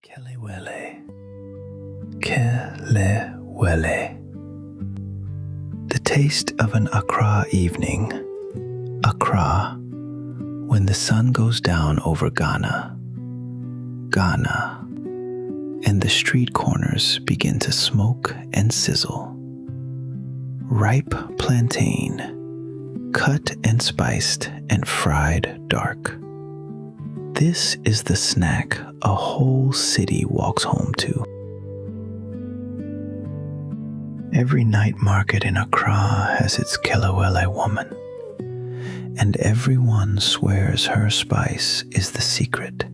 Kelewele, keh-leh-WEH-leh. The taste of an Accra evening. Accra, when the sun goes down over Ghana, and the street corners begin to smoke and sizzle. Ripe plantain, cut and spiced and fried dark. This is the snack a whole city walks home to. Every night market in Accra has its Kelewele woman, and everyone swears her spice is the secret.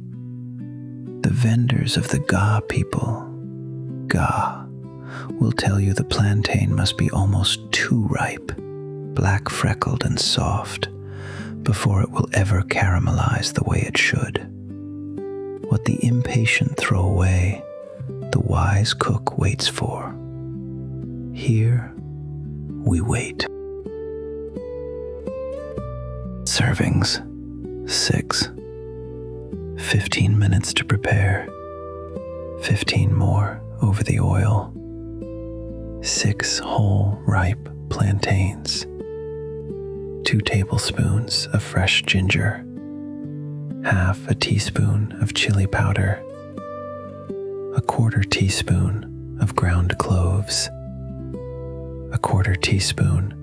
The vendors of the Ga people, will tell you the plantain must be almost too ripe, black freckled and soft, before it will ever caramelize the way it should. What the impatient throw away, the wise cook waits for. Here we wait. Servings, 6. 15 minutes to prepare, 15 more over the oil. 6 whole ripe plantains. 2 tablespoons of fresh ginger, half a teaspoon of chili powder, 1/4 teaspoon of ground cloves, 1/4 teaspoon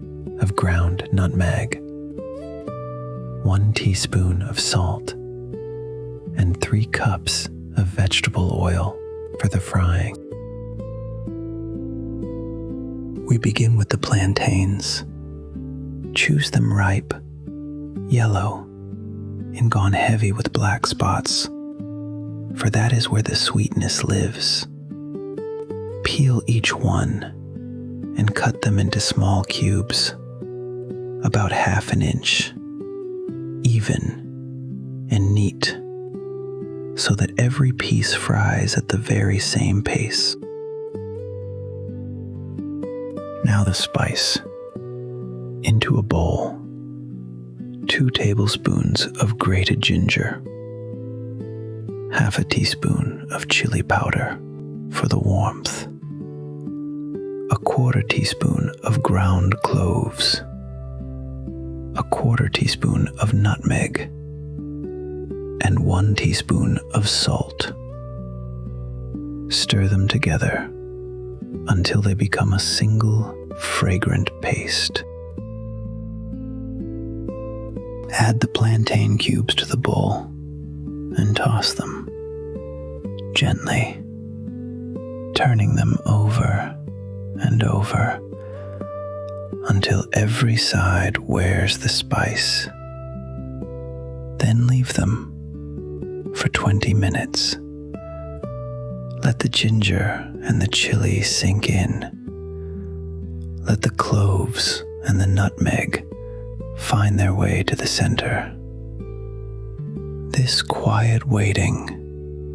of ground nutmeg, 1 teaspoon of salt, and 3 cups of vegetable oil for the frying. We begin with the plantains. Choose them ripe, yellow, and gone heavy with black spots, for that is where the sweetness lives. Peel each one and cut them into small cubes, about 1/2 inch, even and neat, so that every piece fries at the very same pace. Now the spice. Into a bowl, 2 tablespoons of grated ginger, half a teaspoon of chili powder for the warmth, 1/4 teaspoon of ground cloves, 1/4 teaspoon of nutmeg, and 1 teaspoon of salt. Stir them together until they become a single fragrant paste. Add the plantain cubes to the bowl and toss them gently, turning them over and over until every side wears the spice. Then leave them for 20 minutes. Let the ginger and the chili sink in. Let the cloves and the nutmeg find their way to the center. This quiet waiting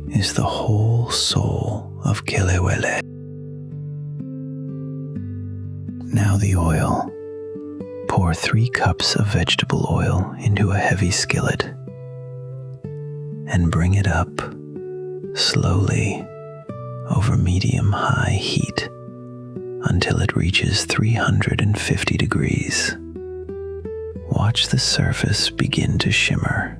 is the whole soul of Kelewele. Now the oil. Pour 3 cups of vegetable oil into a heavy skillet and bring it up slowly over medium-high heat until it reaches 350 degrees. Watch the surface begin to shimmer.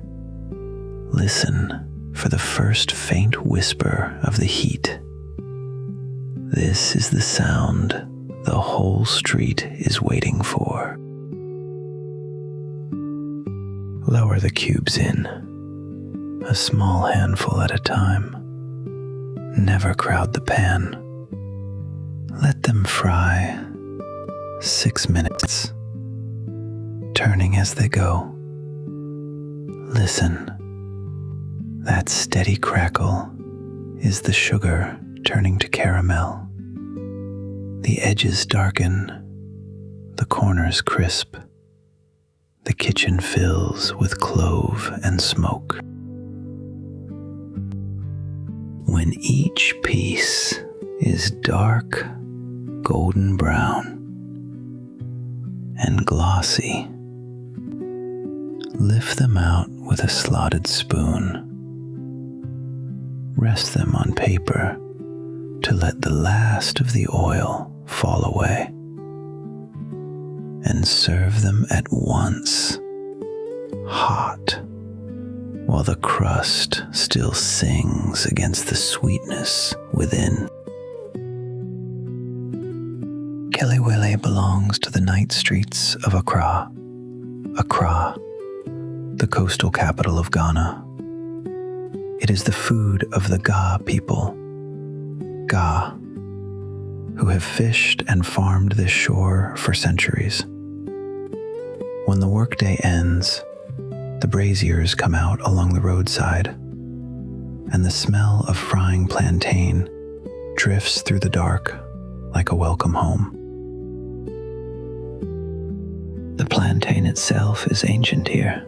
Listen for the first faint whisper of the heat. This is the sound the whole street is waiting for. Lower the cubes in, a small handful at a time. Never crowd the pan. Let them fry 6 minutes, turning as they go. Listen. That steady crackle is the sugar turning to caramel. The edges darken, the corners crisp. The kitchen fills with clove and smoke. When each piece is dark, golden brown, and glossy, lift them out with a slotted spoon. rest them on paper to let the last of the oil fall away, and serve them at once, hot, while the crust still sings against the sweetness within. Kelewele belongs to the night streets of Accra. Accra, the coastal capital of Ghana. It is the food of the Ga people, Ga, who have fished and farmed this shore for centuries. When the workday ends, the braziers come out along the roadside, and the smell of frying plantain drifts through the dark like a welcome home. The plantain itself is ancient here,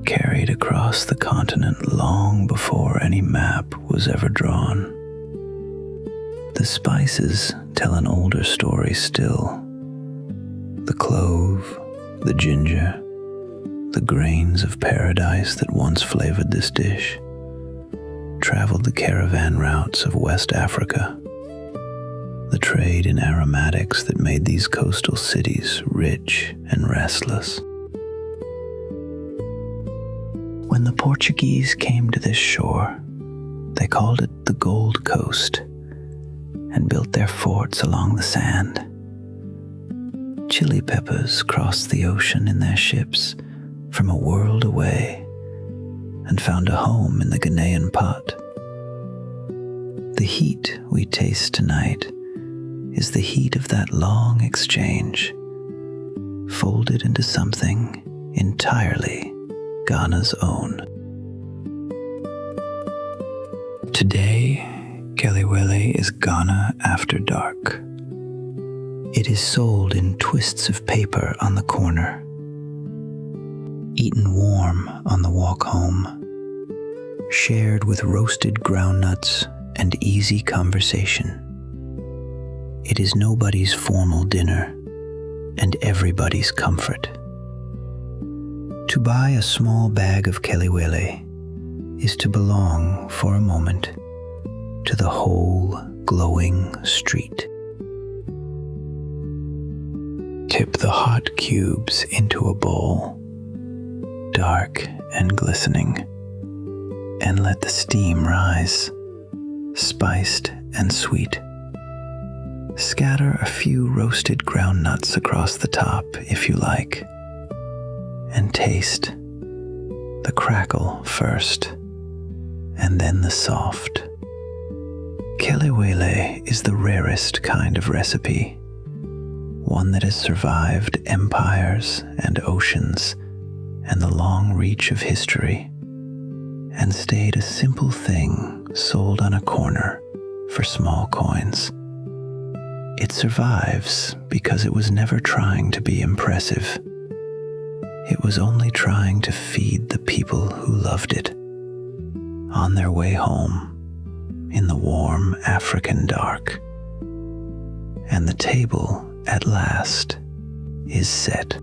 carried across the continent long before any map was ever drawn. The spices tell an older story still. The clove, the ginger, the grains of paradise that once flavored this dish traveled the caravan routes of West Africa, the trade in aromatics that made these coastal cities rich and restless. When the Portuguese came to this shore, they called it the Gold Coast and built their forts along the sand. Chili peppers crossed the ocean in their ships from a world away and found a home in the Ghanaian pot. The heat we taste tonight is the heat of that long exchange, folded into something entirely Ghana's own. Today, Kelewele is Ghana after dark. It is sold in twists of paper on the corner, eaten warm on the walk home, shared with roasted groundnuts and easy conversation. It is nobody's formal dinner and everybody's comfort. To buy a small bag of Kelewele is to belong for a moment to the whole glowing street. Tip the hot cubes into a bowl, dark and glistening, and let the steam rise, spiced and sweet. Scatter a few roasted groundnuts across the top if you like, and taste the crackle first, and then the soft. Kelewele is the rarest kind of recipe, one that has survived empires and oceans and the long reach of history, and stayed a simple thing sold on a corner for small coins. It survives because it was never trying to be impressive. It was only trying to feed the people who loved it on their way home in the warm African dark. And the table, at last, is set.